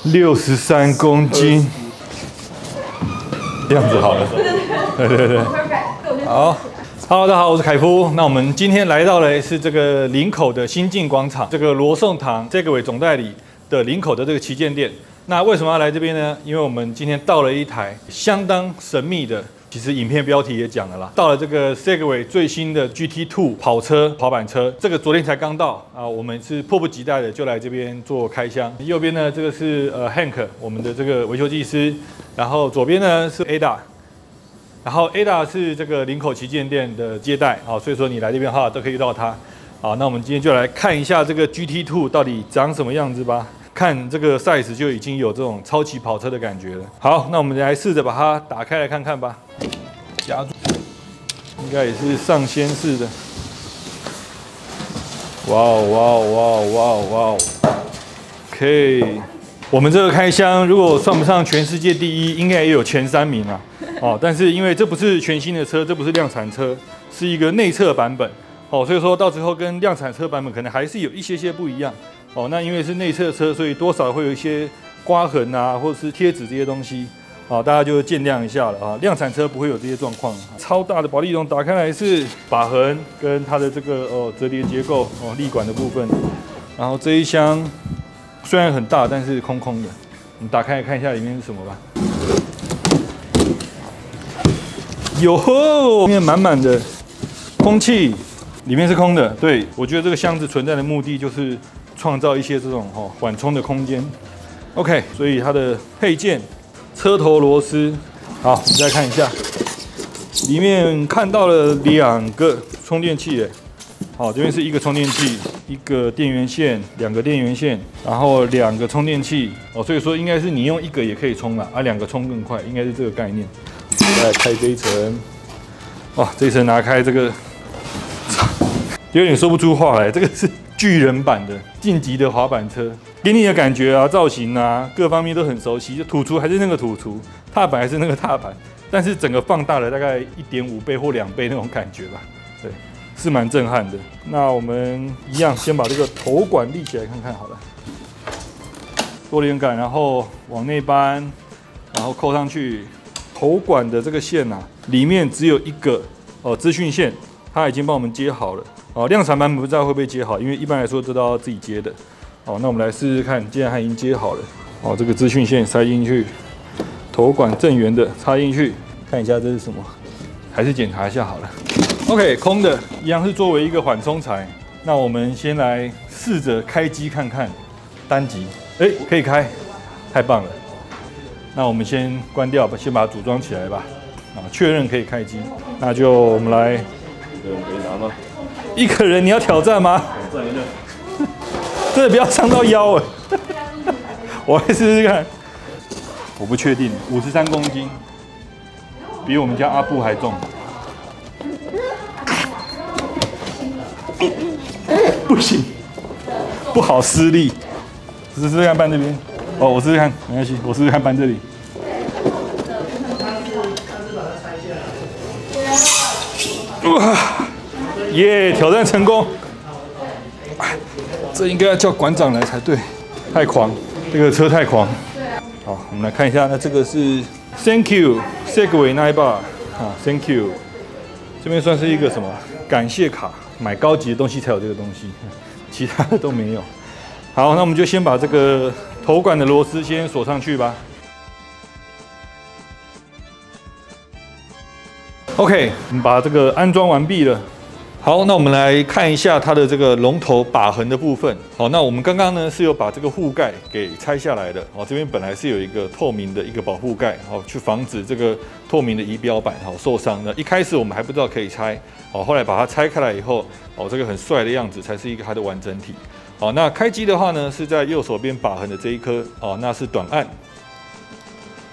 63公斤，这样子好了。对。好。Hello， 大家好，我是凯夫。那我们今天来到的是这个林口的新进广场，这个罗宋堂Segway总代理的林口的这个旗舰店。那为什么要来这边呢？因为我们今天到了一台相当神秘的，其实影片标题也讲了啦，到了这个 Segway 最新的 GT2 跑板车，这个昨天才刚到啊，我们是迫不及待的就来这边做开箱。右边呢，这个是Hank 我们的这个维修技师，然后左边呢是 Ada。然后 Ada 是这个林口旗舰店的接待，好，所以说你来这边的话都可以遇到他。好，那我们今天就来看一下这个 GT2 到底长什么样子吧。看这个 size 就已经有这种超级跑车的感觉了。好，那我们来试着把它打开来看看吧。夹住，应该也是上掀式的。哇哦 ！OK， 我们这个开箱如果算不上全世界第一，应该也有前3名啊。哦，但是因为这不是全新的车，这不是量产车，是一个内测版本，哦，所以说到最后跟量产车版本可能还是有一些不一样，哦，那因为是内测车，所以多少会有一些刮痕啊，或者是贴纸这些东西，啊，大家就见谅一下了啊。量产车不会有这些状况。超大的保利龙打开来是把痕跟它的这个折叠结构哦，立管的部分，然后这一箱虽然很大，但是空空的，我们打开来看一下里面是什么吧。有吼，里面满满的空气，里面是空的。对，我觉得这个箱子存在的目的就是创造一些这种缓冲的空间。OK， 所以它的配件，车头螺丝，好，我们再看一下，里面看到了2个充电器，哎，好，这边是1个充电器，1个电源线，2个电源线，然后2个充电器，哦，所以说应该是你用1个也可以充啦，啊，2个充更快，应该是这个概念。再来开这一层，哇，这一层拿开这个，有点说不出话来。这个是巨人版的晋级的滑板车，给你的感觉啊，造型啊，各方面都很熟悉。就土厨还是那个土厨，踏板还是那个踏板，但是整个放大了大概1.5倍或2倍那种感觉吧。对，是蛮震撼的。那我们一样先把这个头管立起来看看好了，多连杆，然后往内扳，然后扣上去。头管的这个线啊，里面只有1个资讯线，它已经帮我们接好了。哦，量产版本不知道会不会接好，因为一般来说这都要自己接的。哦，那我们来试试看，既然它已经接好了，哦，这个资讯线塞进去，头管正圆的插进去，看一下这是什么，还是检查一下好了。OK， 空的，一样是作为一个缓冲材。那我们先来试着开机看看，单击，哎，可以开，太棒了。那我们先关掉，先把它组装起来吧。啊，确认可以开机。那就我们来，可以拿吗？1个人你要挑战吗？挑战一下。真的不要伤到腰哎。我来试试看。我不确定，53公斤，比我们家阿布还重。不行，不好施力。试试看搬这边。哦，我试试看，没关系，我试试看搬这里。哇，耶！挑战成功。这应该要叫馆长来才对，太狂，这个车太狂。好，我们来看一下，那这个是 Thank you Segway 那一把啊 ，Thank you。这边算是一个什么感谢卡，买高级的东西才有这个东西，其他的都没有。好，那我们就先把这个头管的螺丝先锁上去吧。OK， 我们把这个安装完毕了。好，那我们来看一下它的这个龙头把痕的部分。好，那我们刚刚呢是有把这个护盖给拆下来的。哦，这边本来是有一个透明的一个保护盖，好，去防止这个透明的仪表板好受伤。那一开始我们还不知道可以拆，哦，后来把它拆开来以后，哦，这个很帅的样子才是一个它的完整体。好，那开机的话呢，是在右手边把痕的这一颗，哦，那是短按。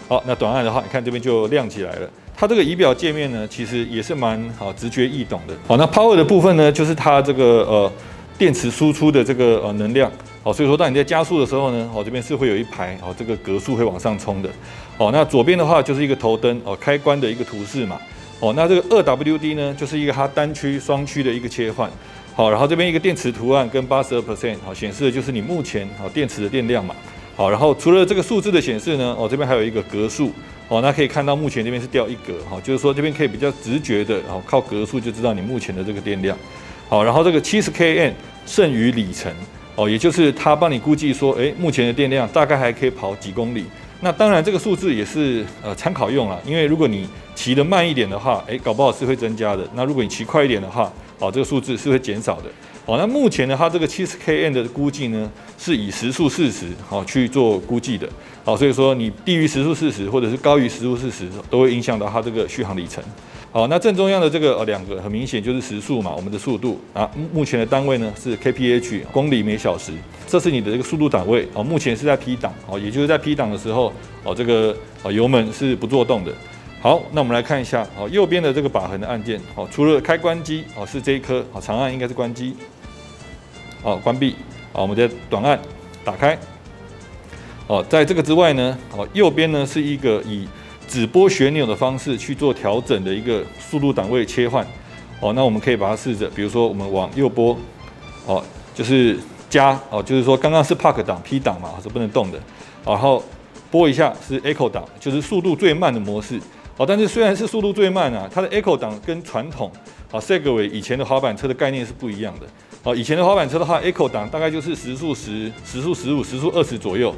好，那短按的话，你看这边就亮起来了。它这个仪表界面呢，其实也是蛮直觉易懂的。好，那 power 的部分呢，就是它这个电池输出的这个能量。好，所以说当你在加速的时候呢，哦，这边是会有一排这个格数会往上冲的。哦，那左边的话就是一个头灯开关的一个图示嘛。哦，那这个2WD 呢，就是一个它单区、双区的一个切换。好，然后这边一个电池图案跟82%，好，显示的就是你目前电池的电量嘛。好，然后除了这个数字的显示呢，这边还有一个格数。那可以看到目前这边是掉1格，就是说这边可以比较直觉的，靠格数就知道你目前的这个电量。好，然后这个70kN剩余里程，也就是它帮你估计说，目前的电量大概还可以跑几公里。那当然这个数字也是参考用啦，因为如果你骑得慢一点的话，搞不好是会增加的。那如果你骑快一点的话，这个数字是会减少的。那目前呢，它这个70kN的估计呢，是以时速40去做估计的。所以说你低于时速40或者是高于时速40，都会影响到它这个续航里程。好，那正中央的这个2个很明显就是时速嘛，我们的速度目前的单位呢是 kph 公里每小时，这是你的这个速度档位目前是在 P 档也就是在 P 档的时候这个油门是不作动的。好，那我们来看一下右边的这个把横的按键除了开关机是这一颗长按应该是关机关闭我们的短按打开在这个之外呢右边呢是一个以指拨旋钮的方式去做调整的一个速度档位切换那我们可以把它试着，比如说我们往右拨就是加就是说刚刚是 Park 档 P 档嘛是不能动的然后拨一下是 Eco 档，就是速度最慢的模式但是虽然是速度最慢它的 Eco 档跟传统Segway 以前的滑板车的概念是不一样的以前的滑板车的话 ，Eco 档大概就是时速10、时速15、时速20左右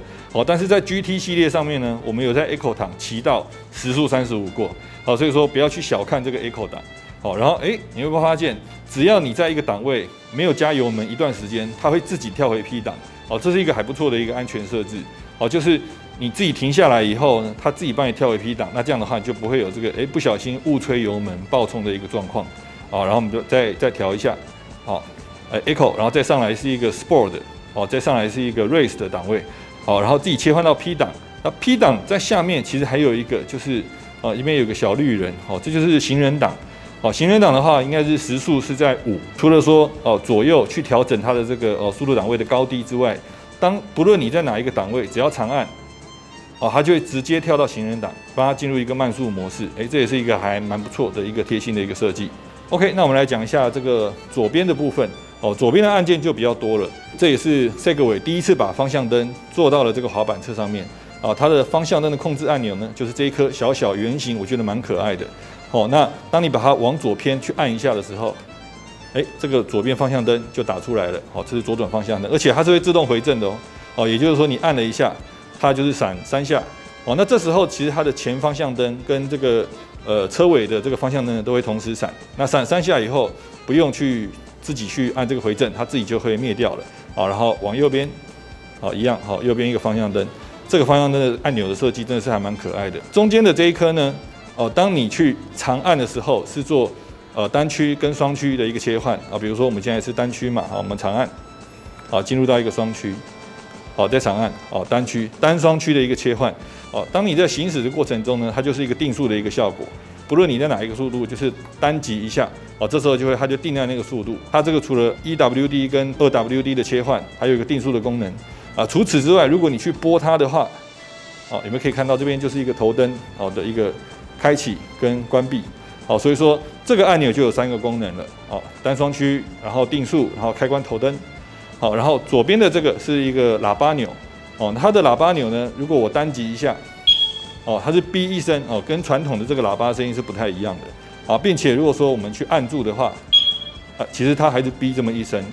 但是在 GT 系列上面呢，我们有在 Eco 档骑到时速35过所以说不要去小看这个 Eco 档然后你会不会发现，只要你在一个档位没有加油门一段时间，它会自己跳回 P 档这是一个还不错的一个安全设置就是你自己停下来以后呢，它自己帮你跳回 P 档，那这样的话你就不会有这个不小心误吹油门爆冲的一个状况然后我们就再调一下Eco， 然后再上来是一个 Sport 再上来是一个 Race 的档位然后自己切换到 P 档。那 P 档在下面其实还有一个就是里面有个小绿人这就是行人档行人档的话应该是时速是在5，除了说左右去调整它的这个速度档位的高低之外，不论你在哪一个档位，只要长按它就会直接跳到行人档，帮它进入一个慢速模式。这也是一个还蛮不错的一个贴心的一个设计。OK， 那我们来讲一下这个左边的部分左边的按键就比较多了。这也是 Segway 第一次把方向灯做到了这个滑板车上面它的方向灯的控制按钮呢，就是这一颗小小圆形，我觉得蛮可爱的那当你把它往左偏去按一下的时候，这个左边方向灯就打出来了这是左转方向灯，而且它是会自动回正的也就是说你按了一下，它就是闪3下那这时候其实它的前方向灯跟这个车尾的这个方向灯都会同时闪，那闪3下以后不用去自己去按这个回正，它自己就会灭掉了然后往右边一样右边一个方向灯，这个方向灯的按钮的设计真的是还蛮可爱的。中间的这一颗呢当你去长按的时候是做单区跟双区的一个切换比如说我们现在是单区嘛我们长按进入到一个双区再长按单区单双区的一个切换当你在行驶的过程中呢，它就是一个定速的一个效果，不论你在哪一个速度，就是单击一下这时候它就定在那个速度。它这个除了 1WD 跟 2WD 的切换，还有一个定速的功能除此之外，如果你去拨它的话你们可以看到这边就是一个头灯的一个开启跟关闭所以说这个按钮就有3个功能了单双区，然后定速，然后开关头灯然后左边的这个是一个喇叭钮它的喇叭钮呢，如果我单击一下它是哔一声跟传统的这个喇叭声音是不太一样的并且如果说我们去按住的话其实它还是哔这么一声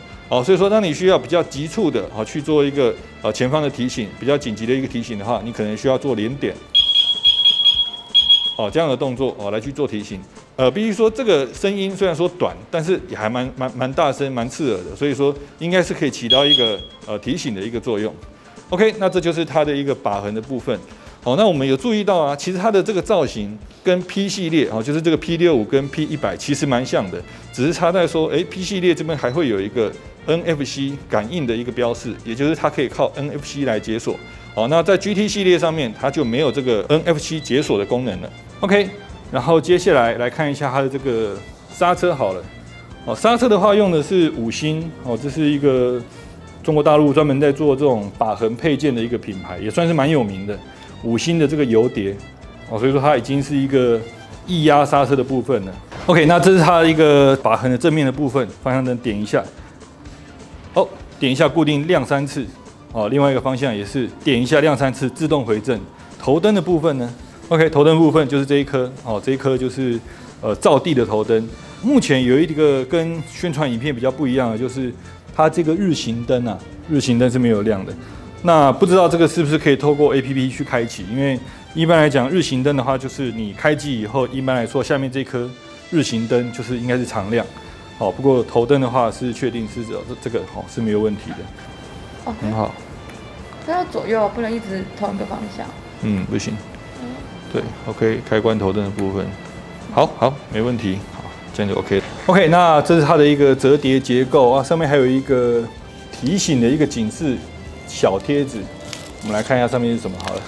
所以说当你需要比较急促的去做一个前方的提醒，比较紧急的一个提醒的话，你可能需要做连点这样的动作来去做提醒。必须说这个声音虽然说短，但是也还蛮大声、蛮刺耳的，所以说应该是可以起到一个提醒的一个作用。OK， 那这就是它的一个把横的部分。那我们有注意到其实它的这个造型跟 P 系列就是这个 P65跟 P100其实蛮像的，只是差在说P 系列这边还会有一个 NFC 感应的一个标示，也就是它可以靠 NFC 来解锁。那在 GT 系列上面它就没有这个 NFC 解锁的功能了。OK。然后接下来看一下它的这个刹车好了刹车的话用的是5星这是一个中国大陆专门在做这种把横配件的一个品牌，也算是蛮有名的5星的这个油碟所以说它已经是一个液压刹车的部分了。OK， 那这是它一个把横的正面的部分，方向灯点一下点一下固定亮3次哦，另外一个方向也是点一下亮3次自动回正。头灯的部分呢 ？OK， 头灯部分就是这一颗，哦，这一颗就是照地的头灯。目前有一个跟宣传影片比较不一样的，就是它这个日行灯啊，日行灯是没有亮的。那不知道这个是不是可以透过 APP 去开启？因为一般来讲，日行灯的话，就是你开机以后，一般来说下面这颗日行灯就是应该是常亮。好，不过头灯的话是确定是这个好是没有问题的。哦，很好。它要左右，不能一直同一个方向。嗯，不行。对 ，OK， 开关头灯的部分，好，没问题。好，这样就 OK。OK， 那这是它的一个折叠结构啊，上面还有一个提醒的一个警示小贴纸，我们来看一下上面是什么好了。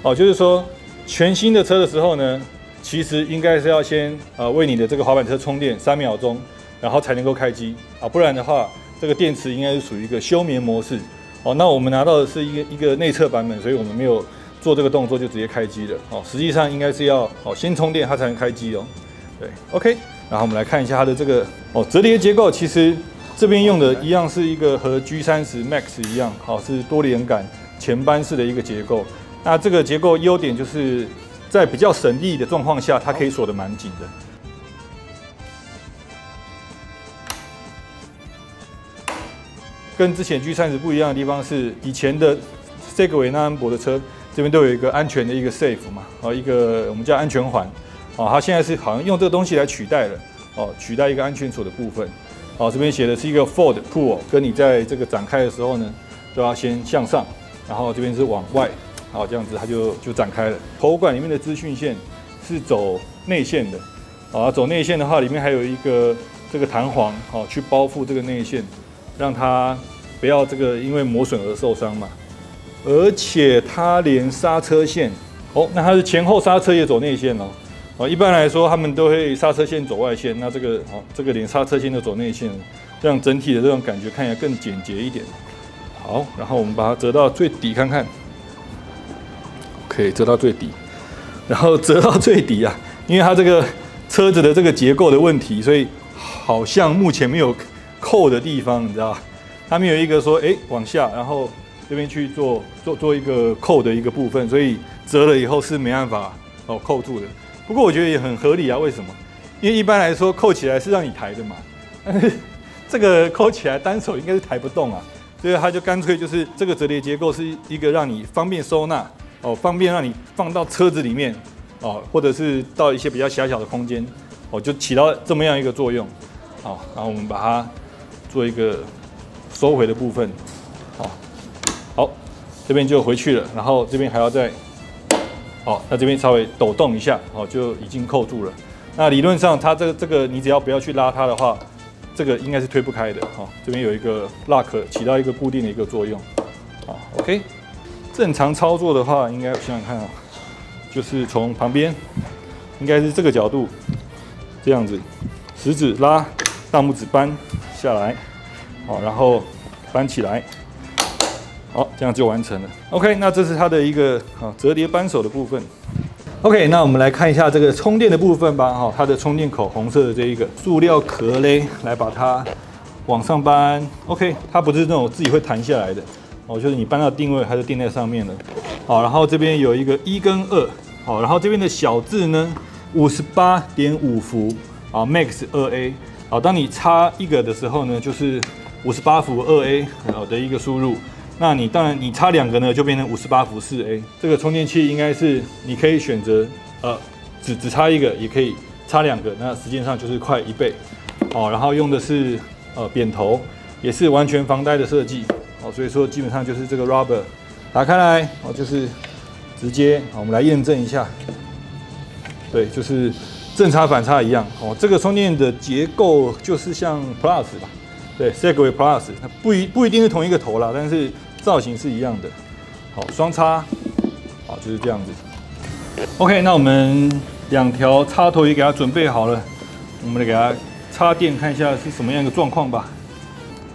哦，就是说全新的车的时候呢，其实应该是要先为你的这个滑板车充电3秒钟，然后才能够开机啊，不然的话，这个电池应该是属于一个休眠模式。哦，那我们拿到的是一个内测版本，所以我们没有做这个动作就直接开机了。哦，实际上应该是要先充电它才能开机哦。对 ，OK。然后我们来看一下它的这个折叠结构，其实这边用的一样是一个和 G30 Max 一样，是多连杆前班式的一个结构。那这个结构优点就是在比较省力的状况下，它可以锁得蛮紧的。跟之前 G30 不一样的地方是，以前的这个维纳安博的车这边都有一个安全的一个 safe 嘛，一个我们叫安全环，它现在是好像用这个东西来取代了，取代一个安全锁的部分，这边写的是一个 Forward Pull， 跟你在这个展开的时候呢，都要先向上，然后这边是往外，这样子它就展开了。头管里面的资讯线是走内线的，走内线的话，里面还有一个这个弹簧，去包覆这个内线。让它不要这个因为磨损而受伤嘛，而且它连刹车线，那它是前后刹车也走内线哦，一般来说他们都会刹车线走外线，那这个连刹车线都走内线，让整体的这种感觉看起来更简洁一点。好，然后我们把它折到最底看看，可以折到最底，然后折到最底啊，因为它这个车子的这个结构的问题，所以好像目前没有扣的地方，你知道吧？它没有一个说，往下，然后这边去做一个扣的一个部分，所以折了以后是没办法扣住的。不过我觉得也很合理啊，为什么？因为一般来说扣起来是让你抬的嘛，但是这个扣起来单手应该是抬不动啊，所以它就干脆就是这个折叠结构是一个让你方便收纳方便让你放到车子里面或者是到一些比较狭小的空间就起到这么样一个作用。好，然后我们把它做一个收回的部分，好，这边就回去了，然后这边还要再，那这边稍微抖动一下，就已经扣住了。那理论上它这个你只要不要去拉它的话，这个应该是推不开的，这边有一个 lock 起到一个固定的一个作用，OK。正常操作的话，应该想想看就是从旁边，应该是这个角度，这样子，食指拉，大拇指扳下来，然后搬起来，好，这样就完成了。OK， 那这是它的一个折叠扳手的部分。OK， 那我们来看一下这个充电的部分吧。它的充电口红色的这一个塑料壳嘞，来把它往上搬。OK， 它不是那种自己会弹下来的，就是你搬到定位，它就定在上面了。然后这边有一个1跟2，然后这边的小字呢，58.5伏，Max 2A。当你插一个的时候呢，就是58伏2A 的一个输入。那你当然你插2个呢，就变成58伏4A。这个充电器应该是你可以选择只插一个，也可以插2个，那时间上就是快1倍。然后用的是扁头，也是完全防呆的设计。所以说基本上就是这个 rubber 打开来，就是直接我们来验证一下。对，就是正插反插一样这个充电的结构就是像 Plus 吧，对 Segway Plus， 它不一定是同一个头啦，但是造型是一样的。双插，就是这样子。OK， 那我们2条插头也给它准备好了，我们来给它插电看一下是什么样一个状况吧。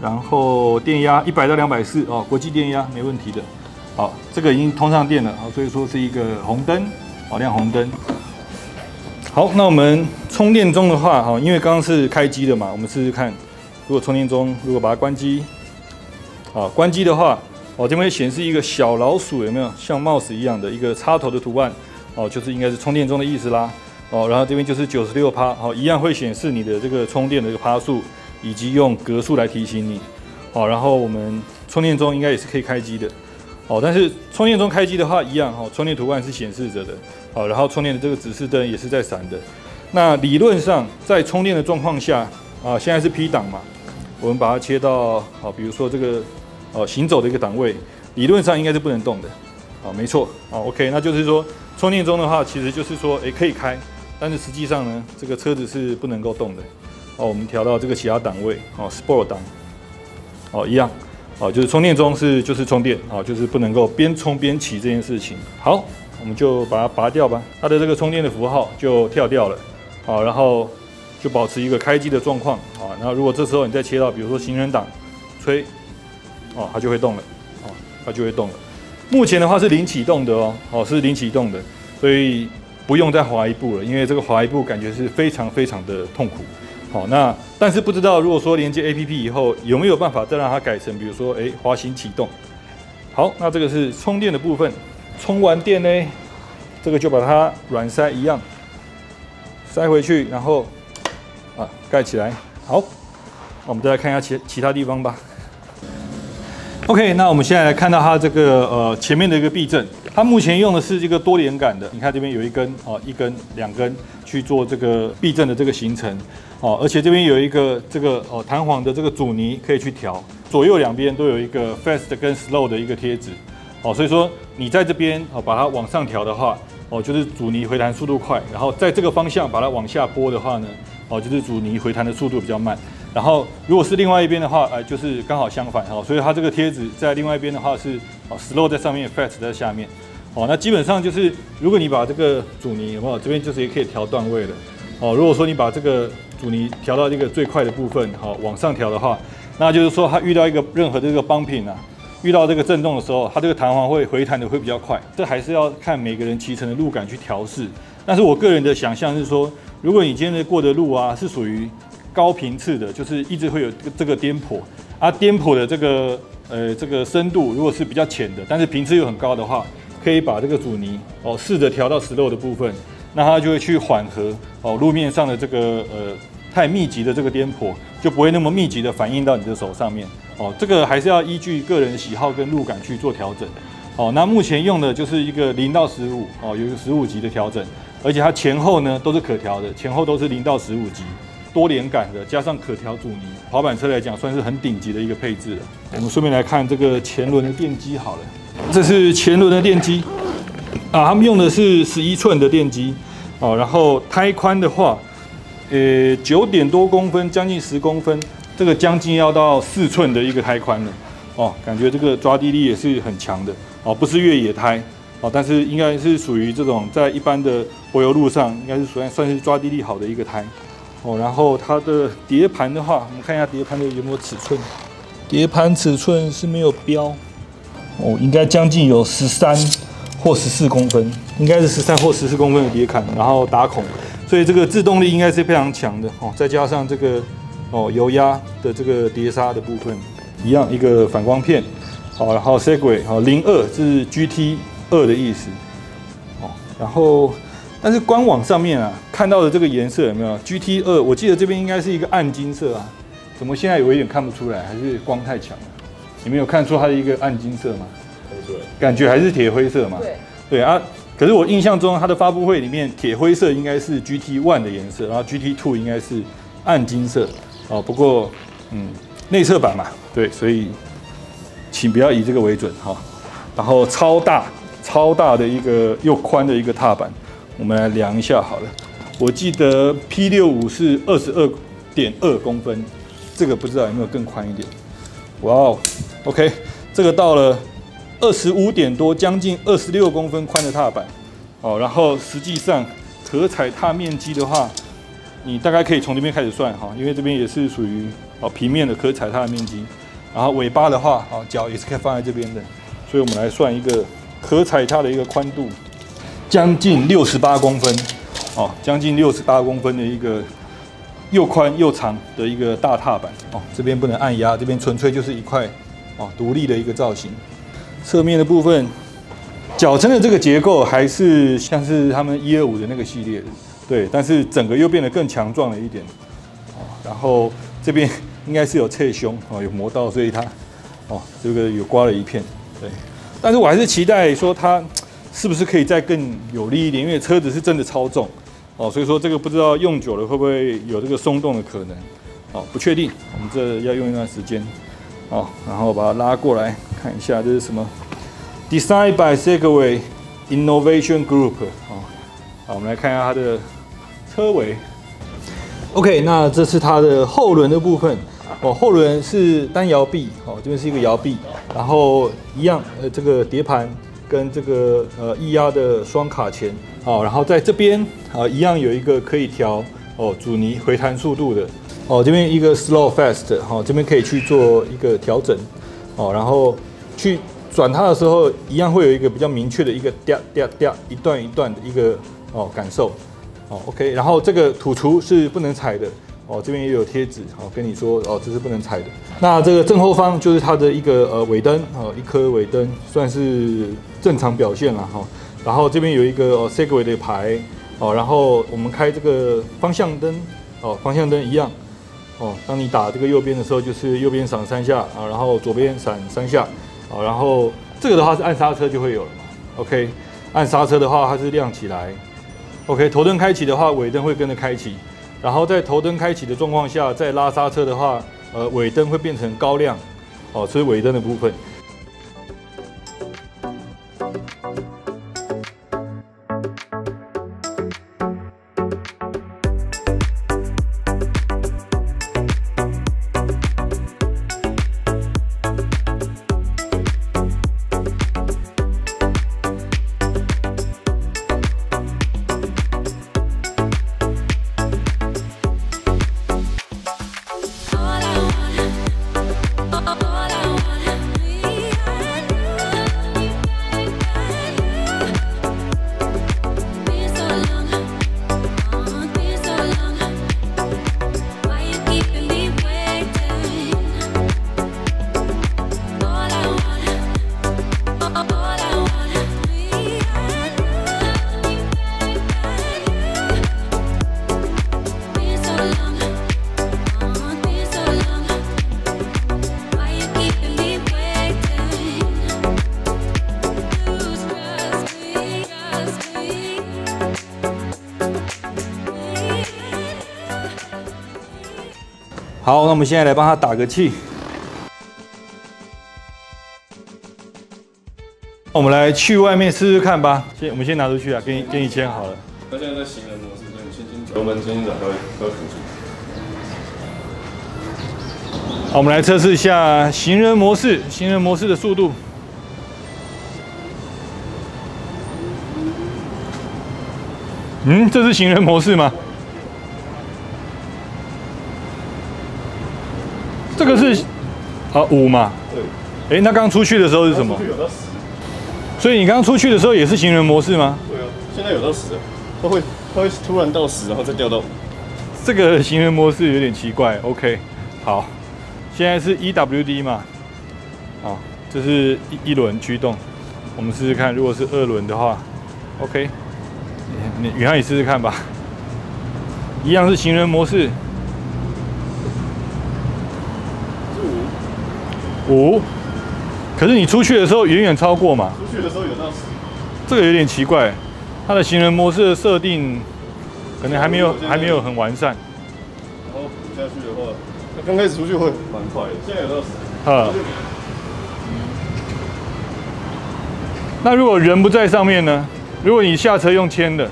然后电压100到240国际电压没问题的。好，这个已经通上电了所以说是一个红灯亮红灯。好，那我们充电中的话因为刚刚是开机的嘛，我们试试看，如果充电中，如果把它关机，啊，关机的话，这边会显示一个小老鼠，有没有像 mouse 一样的一个插头的图案？就是应该是充电中的意思啦。然后这边就是96%，一样会显示你的这个充电的这个趴数，以及用格数来提醒你。然后我们充电中应该也是可以开机的。但是充电中开机的话，一样充电图案是显示着的。然后充电的这个指示灯也是在闪的。那理论上在充电的状况下，现在是 P 档嘛，我们把它切到比如说这个行走的一个档位，理论上应该是不能动的。没错。OK， 那就是说充电中的话，其实就是说可以开，但是实际上呢，这个车子是不能够动的。我们调到这个其他档位，Sport 档，一样。就是充电中就是充电，就是不能够边充边骑这件事情。好，我们就把它拔掉吧，它的这个充电的符号就跳掉了，然后就保持一个开机的状况，然后如果这时候你再切到比如说行人档，吹，它就会动了，它就会动了。目前的话是零启动的是零启动的，所以不用再滑一步了，因为这个滑一步感觉是非常非常的痛苦。那但是不知道如果说连接 APP 以后有没有办法再让它改成，比如说滑行启动。好，那这个是充电的部分。充完电呢，这个就把它软塞一样塞回去，然后盖起来。好，我们再来看一下其他地方吧。OK， 那我们现在来看到它这个前面的一个避震，它目前用的是这个多连杆的。你看这边有一根一根、两根去做这个避震的这个行程。而且这边有一个这个弹簧的这个阻尼可以去调，左右两边都有一个 fast 跟 slow 的一个贴纸。所以说你在这边把它往上调的话，就是阻尼回弹速度快，然后在这个方向把它往下拨的话呢，就是阻尼回弹的速度比较慢。然后如果是另外一边的话，就是刚好相反所以它这个贴纸在另外一边的话是slow 在上面 ，fast 在下面。那基本上就是如果你把这个阻尼有没有这边就是也可以调段位了。如果说你把这个阻尼调到这个最快的部分，往上调的话，那就是说它遇到任何的这个bumping遇到这个震动的时候，它这个弹簧会回弹的会比较快。这还是要看每个人骑乘的路感去调试。但是我个人的想象是说，如果你今天过的路是属于高频次的，就是一直会有这个颠簸颠簸的这个深度如果是比较浅的，但是频次又很高的话，可以把这个阻尼试着调到slow的部分。那它就会去缓和路面上的这个太密集的这个颠簸，就不会那么密集的反映到你的手上面。这个还是要依据个人的喜好跟路感去做调整。那目前用的就是一个0到15有一个15级的调整，而且它前后呢都是可调的，前后都是0到15级，多连杆的，加上可调阻尼，滑板车来讲算是很顶级的一个配置了。我们顺便来看这个前轮的电机好了，这是前轮的电机。他们用的是11寸的电机，然后胎宽的话，9点多公分，将近10公分，这个将近要到4寸的一个胎宽了，感觉这个抓地力也是很强的，不是越野胎，但是应该是属于这种在一般的柏油路上，应该是算是抓地力好的一个胎，然后它的碟盘的话，我们看一下碟盘的有没有尺寸，碟盘尺寸是没有标，应该将近有13或14公分，应该是13或14公分的碟坎，然后打孔，所以这个制动力应该是非常强的再加上这个油压的这个碟刹的部分，一样一个反光片，然后 Segway 02是 GT2的意思，然后但是官网上面看到的这个颜色有没有 GT2？我记得这边应该是一个暗金色怎么现在有一点看不出来？还是光太强了？你们有看出它的一个暗金色吗？感觉还是铁灰色嘛？对可是我印象中它的发布会里面铁灰色应该是 GT1 的颜色，然后 GT2 应该是暗金色不过内侧版嘛，对，所以请不要以这个为准然后超大的一个又宽的一个踏板，我们来量一下好了。我记得 P65 是22.2公分，这个不知道有没有更宽一点？哇哦 ，OK， 这个到了25点多，将近26公分宽的踏板，然后实际上可踩踏面积的话，你大概可以从这边开始算因为这边也是属于平面的可踩踏的面积，然后尾巴的话，脚也是可以放在这边的，所以我们来算一个可踩踏的一个宽度，将近68公分，将近68公分的一个又宽又长的一个大踏板这边不能按压，这边纯粹就是一块哦，独立的一个造型。侧面的部分，脚撑的这个结构还是像是他们125的那个系列的，对，但是整个又变得更强壮了一点。哦，然后这边应该是有侧胸哦，有磨到，所以它哦这个有刮了一片，对。但是我还是期待说它是不是可以再更有力一点，因为车子是真的超重。哦，所以说这个不知道用久了会不会有这个松动的可能，哦，不确定，我们这要用一段时间，哦，然后把它拉过来看一下这是什么 ，Design by Segway Innovation Group， 哦，好，我们来看一下它的车尾 ，OK， 那这是它的后轮的部分，哦，后轮是单摇臂，哦，这边是一个摇臂，然后一样，这个碟盘跟这个液压的双卡钳。哦，然后在这边一样有一个可以调阻尼回弹速度的哦，这边一个 slow fast， 这边可以去做一个调整哦，然后去转它的时候一样会有一个比较明确的一个一段一段的一个感受哦 ，OK， 然后这个土厨是不能踩的哦，这边也有贴纸跟你说这是不能踩的。那这个正后方就是它的一个尾灯一颗尾灯算是正常表现了哈。然后这边有一个Segway 的牌哦，然后我们开这个方向灯哦，方向灯一样哦。当你打这个右边的时候，就是右边闪3下啊，然后左边闪3下啊，然后这个的话是按刹车就会有了嘛。OK， 按刹车的话它是亮起来。OK， 头灯开启的话，尾灯会跟着开启。然后在头灯开启的状况下，再拉刹车的话，尾灯会变成高亮哦，这是尾灯的部分。好，那我们现在来帮他打个气。我们来去外面试试看吧。我们先拿出去啊，给你签好了。它现在在行人模式，所以你轻轻油门轻轻踩，它会辅助。好，我们来测试一下行人模式，行人模式的速度。这是行人模式吗？这个是5嘛？对。那刚出去的时候是什么？出去有到10。所以你刚刚出去的时候也是行人模式吗？对啊，现在有到10，它会突然到10，然后再掉到5。这个行人模式有点奇怪。OK， 好，现在是 EWD 嘛？好，这是一轮驱动，我们试试看，如果是2轮的话 ，OK， 宇航你试试看吧，一样是行人模式。5，可是你出去的时候远远超过嘛？出去的时候有到10，这个有点奇怪，它的行人模式的设定可能还没有很完善。然后补下去的话，它刚开始出去会蛮快的，现在有到10。那如果人不在上面呢？如果你下车用牵的，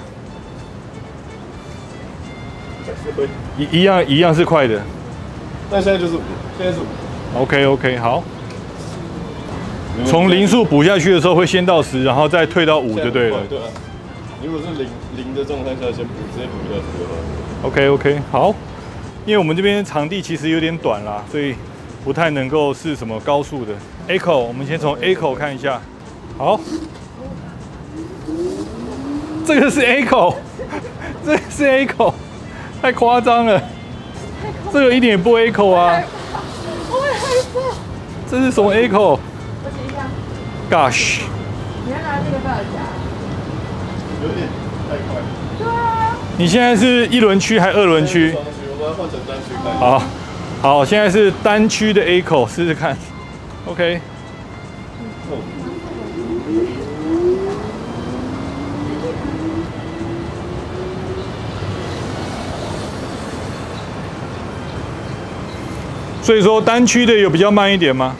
一样是快的。但现在就是5，现在是5。OK， 好。从0速补下去的时候会先到10，然后再退到5就对了。对啊。如果是零的状态下先补，直接补下去的话。OK， 好。因为我们这边场地其实有点短啦，所以不太能够试什么高速的。A 口，我们先从 A 口看一下。好。这个是 A 口，这个是 A 口，太夸张了。这个一点也不 A 口啊。这是什么 Echo？ 我写一下。 Gosh， 你要拿这个贝尔夹。有点太快。对啊。你现在是1轮区还2轮区？我把它换成单区开。好，好，现在是单区的 Echo， 试试看。OK。所以说单区的有比较慢一点吗？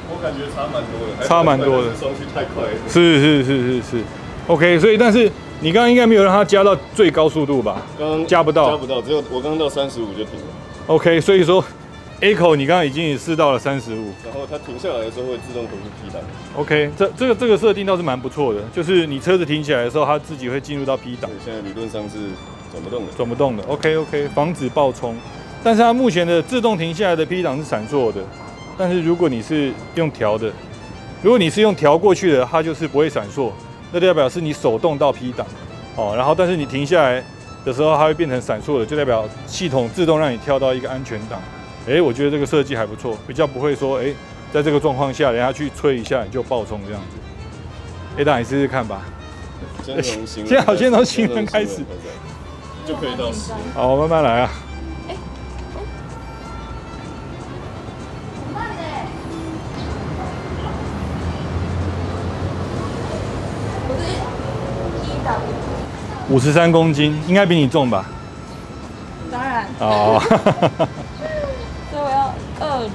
我感觉差蛮多的，差蛮多的。双区太快了。是。OK， 所以但是你刚刚应该没有让它加到最高速度吧？刚刚加不到，只有我刚刚到35就停了。OK， 所以说 Echo 你刚刚已经试到了35，然后它停下来的时候会自动回去 P 档。OK， 这个设定倒是蛮不错的，就是你车子停起来的时候，它自己会进入到 P 档。现在理论上是转不动的。转不动的。OK， 防止爆冲。但是它目前的自动停下来的 P 档是闪烁的，但是如果你是用调的，如果你是用调过去的，它就是不会闪烁，那代表是你手动到 P 档，哦，然后但是你停下来的时候，它会变成闪烁的，就代表系统自动让你跳到一个安全档。我觉得这个设计还不错，比较不会说在这个状况下，人家去吹一下你就爆冲这样子。那你试试看吧。现在好，先从行人开始，就可以到10。好，慢慢来啊。53公斤，应该比你重吧？当然。哦。所以我要2轮。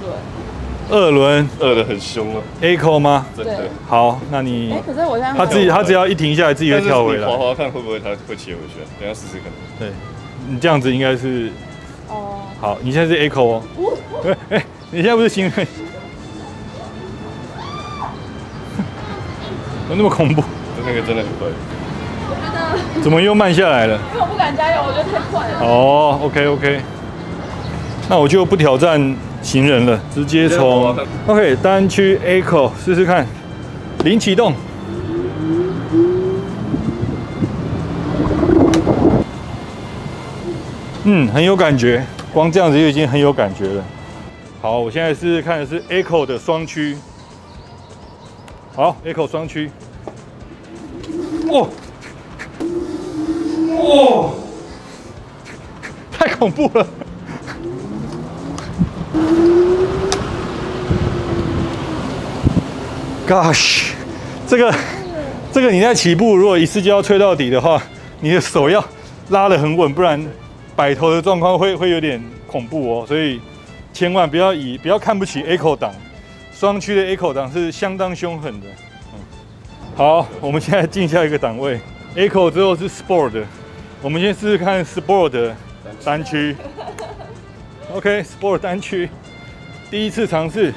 2轮，2的很凶啊。Echo 吗？真的。好，那你。可是我现在他只要一停下来，自己会跳回来。滑滑看会不会它会切回去？等一下试试看。对，你这样子应该是。哦。好，你现在是 Echo 哦。你现在不是行人？有那么恐怖？那个真的很快。我觉得。怎么又慢下来了？因为我不敢加油，我觉得太快了。哦 ，OK， 那我就不挑战行人了，直接从 OK 单区 Echo 试试看，零启动。很有感觉，光这样子就已经很有感觉了。好，我现在试试看的是 Echo 的双驱。好 ，Echo 双驱。太恐怖了。Gosh， 这个你在起步，如果一次就要吹到底的话，你的手要拉得很稳，不然摆头的状况会有点恐怖哦。所以千万不要看不起 Echo 档，双驱的 Echo 档是相当凶狠的。好，我们现在进下一个档位 ，Echo 之后是 Sport， 我们先试试看 Sport 的单驱。OK，Sport 单驱，第一次尝试，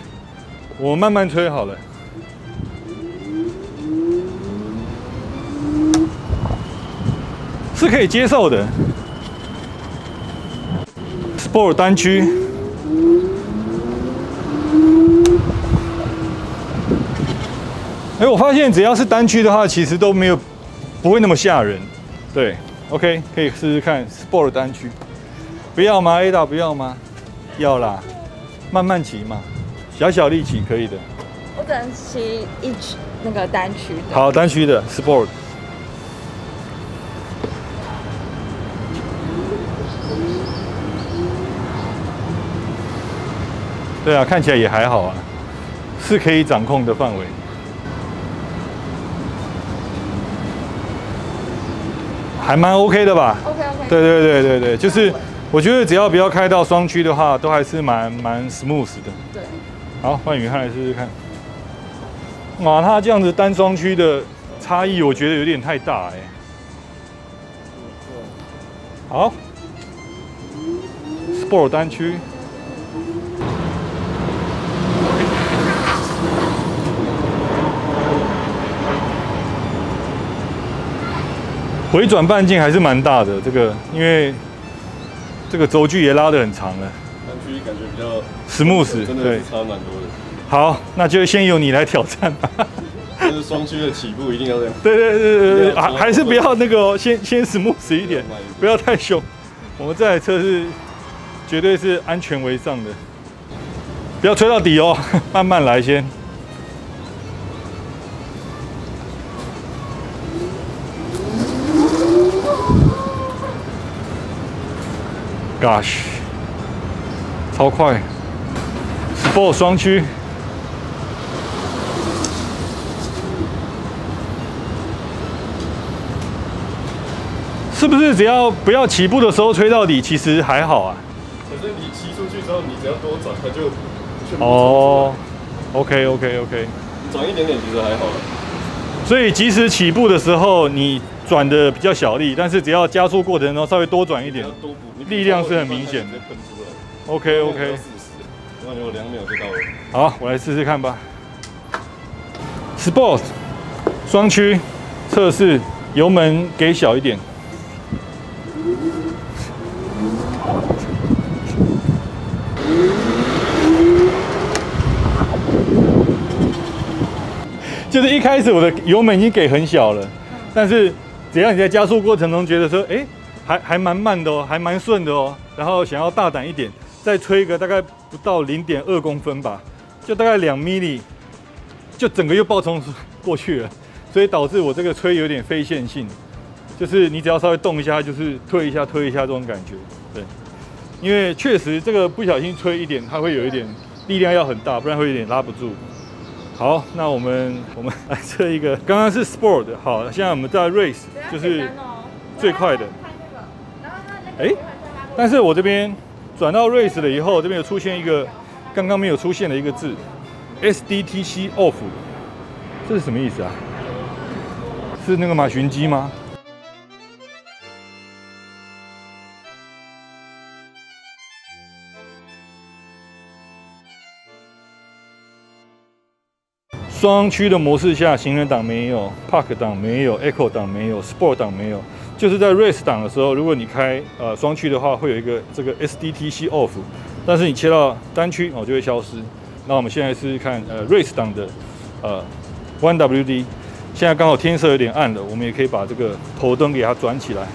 我慢慢吹好了。是可以接受的。Sport 单驱，我发现只要是单驱的话，其实都不会那么吓人。对 ，OK， 可以试试看 Sport 单驱。不要吗 ？Ada 不要吗？要啦，慢慢骑嘛，小力骑可以的。我只能骑那个单驱的。好，单驱的 Sport。对啊，看起来也还好啊，是可以掌控的范围。还蛮 OK 的吧 ？OK。对，就是我觉得只要不要开到双驱的话，都还是蛮 smooth 的。对。好，换宇汉来试试看。哇，它这样子单双驱的差异，我觉得有点太大好 ，Sport 单驱。回转半径还是蛮大的，这个因为这个轴距也拉得很长了。单驱感觉比较 smooth， 真的是差蛮多的。好，那就先由你来挑战吧。就是双驱的起步一定要这样。对，还是不要那个先 smooth 一点，不要太凶。我们这台车是绝对是安全为上的。不要吹到底哦，慢慢来先。Gosh， 超快 ！Sport 双驱。是不是只要不要起步的时候吹到底，其实还好啊？可是你骑出去之后，你只要多转，它就哦 ，OK， 转一点点其实还好。所以即使起步的时候你转的比较小力，但是只要加速过程中稍微多转一点，力量是很明显的。OK， 40，那就2秒就到了。好，我来试试看吧。Sport 双驱测试，油门给小一点。就是一开始我的油门已经给很小了，但是只要你在加速过程中觉得说，还蛮慢的哦，还蛮顺的哦，然后想要大胆一点，再吹个大概不到0.2公分吧，就大概2 mm， 就整个又爆冲过去了，所以导致我这个吹有点非线性，就是你只要稍微动一下，就是推一下这种感觉，对，因为确实这个不小心吹一点，它会有一点力量要很大，不然会有点拉不住。好，那我们来测一个，刚刚是 Sport， 好，现在我们在 Race， 就是最快的。但是我这边转到 Race 了以后，这边有出现一个刚刚没有出现的一个字 ，SDTC Off， 这是什么意思啊？是那个马寻机吗？双驱的模式下，行人档没有 ，Park 档没有 ，Eco 档没有 ，Sport 档没有。就是在 Race 档的时候，如果你开双驱的话，会有一个这个 SDTC Off， 但是你切到单驱就会消失。那我们现在试试看Race 档的1WD， 现在刚好天色有点暗了，我们也可以把这个头灯给它转起来。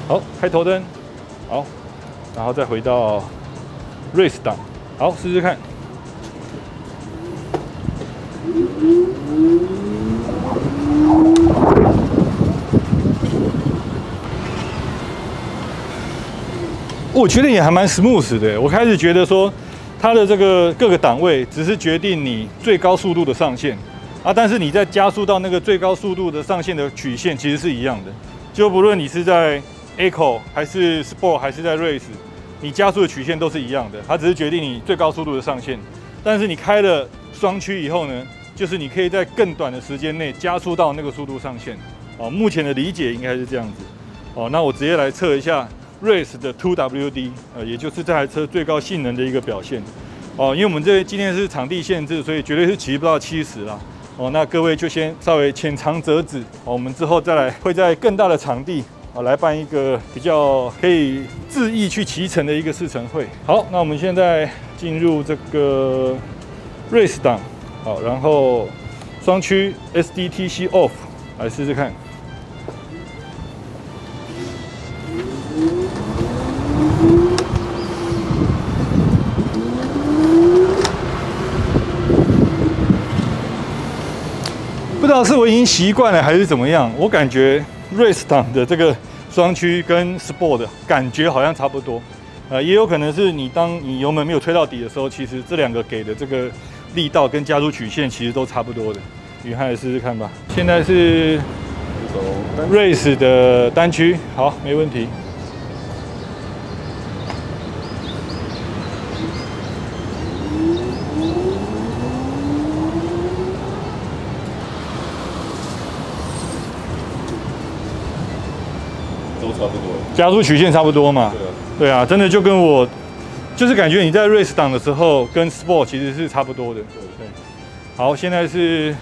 好，开头灯，好，然后再回到 Race 档，好，试试看。我觉得也还蛮 smooth 的。我开始觉得说，它的这个各个档位只是决定你最高速度的上限啊，但是你在加速到那个最高速度的上限的曲线其实是一样的。就不论你是在 Eco 还是 Sport 还是在 Race， 你加速的曲线都是一样的，它只是决定你最高速度的上限。但是你开了双驱以后呢，就是你可以在更短的时间内加速到那个速度上限。哦，目前的理解应该是这样子。哦，那我直接来测一下 Race 的 2WD， 也就是这台车最高性能的一个表现。哦，因为我们今天是场地限制，所以绝对是骑不到70啦。哦，那各位就先稍微浅尝辄止。哦，我们之后再来会在更大的场地来办一个比较可以恣意去骑乘的一个试乘会。好，那我们现在进入这个 Race 档。好，然后双驱 SDTC Off 来试试看。不知道是我已经习惯了还是怎么样，我感觉 Race 档的这个双驱跟 Sport 的感觉好像差不多。也有可能是当你油门没有吹到底的时候，其实这两个给的这个力道跟加速曲线其实都差不多的。雨涵来试试看吧。现在是 Race 的单驱，好，没问题。都差不多，加速曲线差不多嘛。对啊，真的就跟我就是感觉你在 Race 档的时候跟 Sport 其实是差不多的。对，好，现在是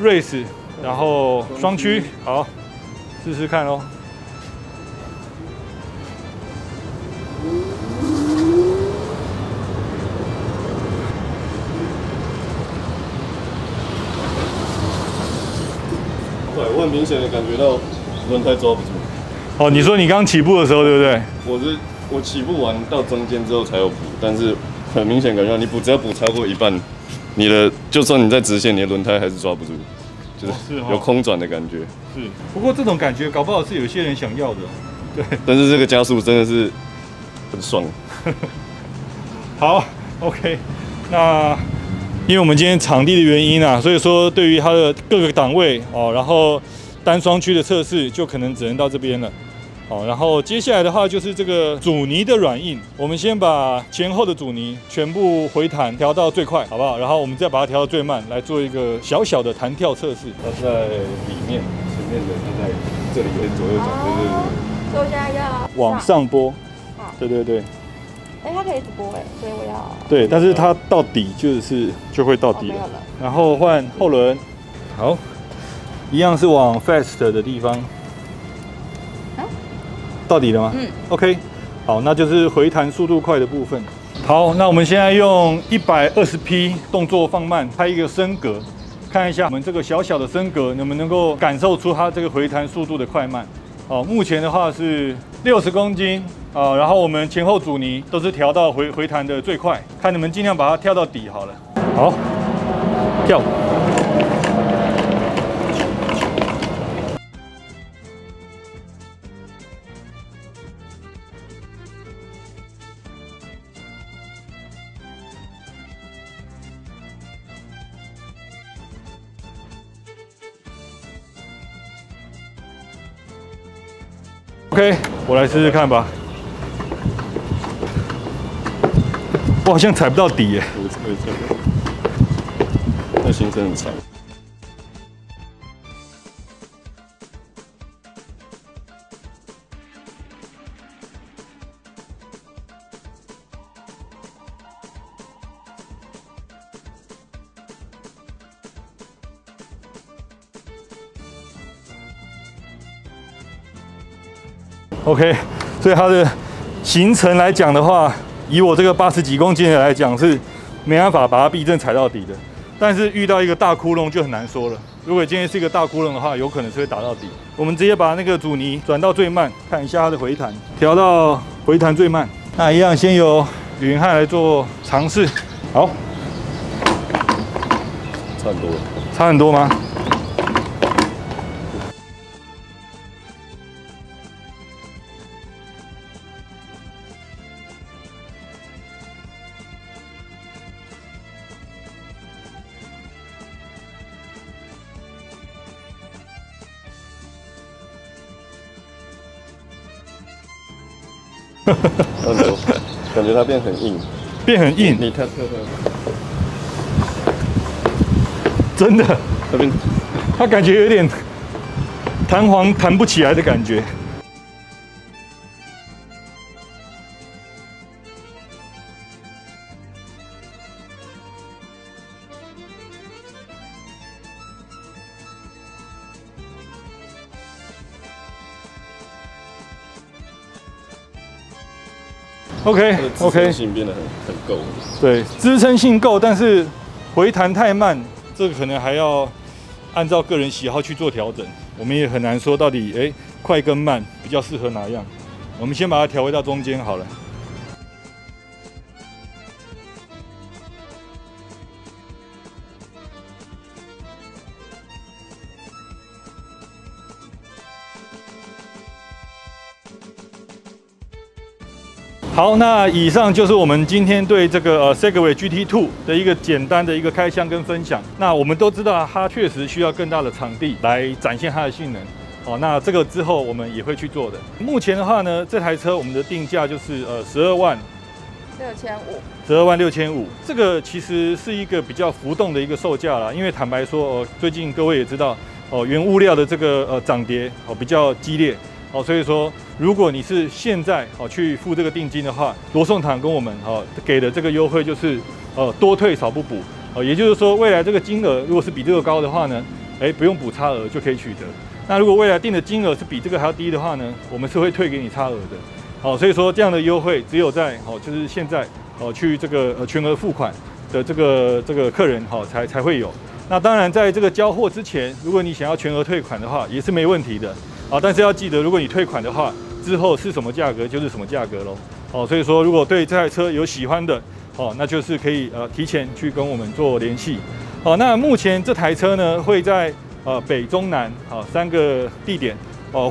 Race， 然后双驱，好，试试看咯。对，我很明显的感觉到轮胎抓不住。哦，你说你刚起步的时候，对不对？我起步完到中间之后才有补，但是很明显感觉到，你只要补超过一半，你的就算你在直线，你的轮胎还是抓不住，就是有空转的感觉。是，不过这种感觉搞不好是有些人想要的。对，但是这个加速真的是很爽。好 ，OK， 那因为我们今天场地的原因啊，所以说对于它的各个档位哦，然后单双区的测试就可能只能到这边了。好，然后接下来的话就是这个阻尼的软硬，我们先把前后的阻尼全部回弹调到最快，好不好？然后我们再把它调到最慢，来做一个小小的弹跳测试。它在里面，前面的它在这里跟左右转，对。所以我现在要往上拨。对对对。哎，它可以一直拨哎，所以我要。对，但是它到底就会到底了。然后换后轮，好，一样是往 fast 的地方。到底了吗？OK， 好，那就是回弹速度快的部分。好，那我们现在用120P 动作放慢，拍一个升格，看一下我们这个小小的升格能不能够感受出它这个回弹速度的快慢。好，目前的话是60公斤啊，然后我们前后阻尼都是调到回弹的最快，看你们尽量把它跳到底好了。好，跳。OK， 我来试试看吧。我好像踩不到底耶。那行程很长。OK， 所以它的行程来讲的话，以我这个80几公斤的来讲是没办法把它避震踩到底的。但是遇到一个大窟窿就很难说了。如果今天是一个大窟窿的话，有可能是会打到底。我们直接把那个阻尼转到最慢，看一下它的回弹，调到回弹最慢。那一样先由允翰来做尝试。好，差很多。差很多吗？感觉它变很硬，变很硬。你看，真的，它感觉有点弹簧弹不起来的感觉。OK， 支撑性变得很够。对，支撑性够，但是回弹太慢，这个可能还要按照个人喜好去做调整。我们也很难说到底，快跟慢比较适合哪样。我们先把它调回到中间好了。好，那以上就是我们今天对这个Segway GT2 的一个简单的一个开箱跟分享。那我们都知道它确实需要更大的场地来展现它的性能。好，那这个之后我们也会去做的。目前的话呢，这台车我们的定价就是12万6500，12万6500。这个其实是一个比较浮动的一个售价啦，因为坦白说，最近各位也知道，原物料的这个涨跌比较激烈。所以说，如果你是现在去付这个定金的话，罗宋堂跟我们给的这个优惠就是多退少不补，也就是说未来这个金额如果是比这个高的话呢，不用补差额就可以取得。那如果未来定的金额是比这个还要低的话呢，我们是会退给你差额的。所以说这样的优惠只有在就是现在去这个全额付款的这个客人才会有。那当然在这个交货之前，如果你想要全额退款的话，也是没问题的。但是要记得，如果你退款的话，之后是什么价格就是什么价格咯。所以说如果对这台车有喜欢的，哦，那就是可以提前去跟我们做联系。好，那目前这台车呢会在北中南3个地点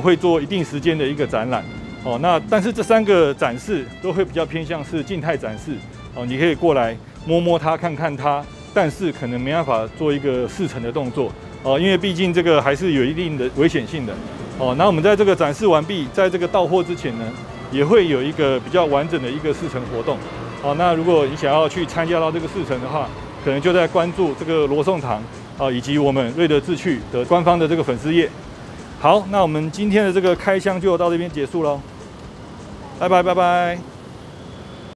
会做一定时间的一个展览。哦，那但是这3个展示都会比较偏向是静态展示。哦，你可以过来摸摸它，看看它，但是可能没办法做一个试乘的动作。哦，因为毕竟这个还是有一定的危险性的。哦，那我们在这个展示完毕，在这个到货之前呢，也会有一个比较完整的一个试乘活动。好，那如果你想要去参加到这个试乘的话，可能就在关注这个罗宋堂以及我们瑞德智趣的官方的这个粉丝页。好，那我们今天的这个开箱就到这边结束喽，拜拜拜拜。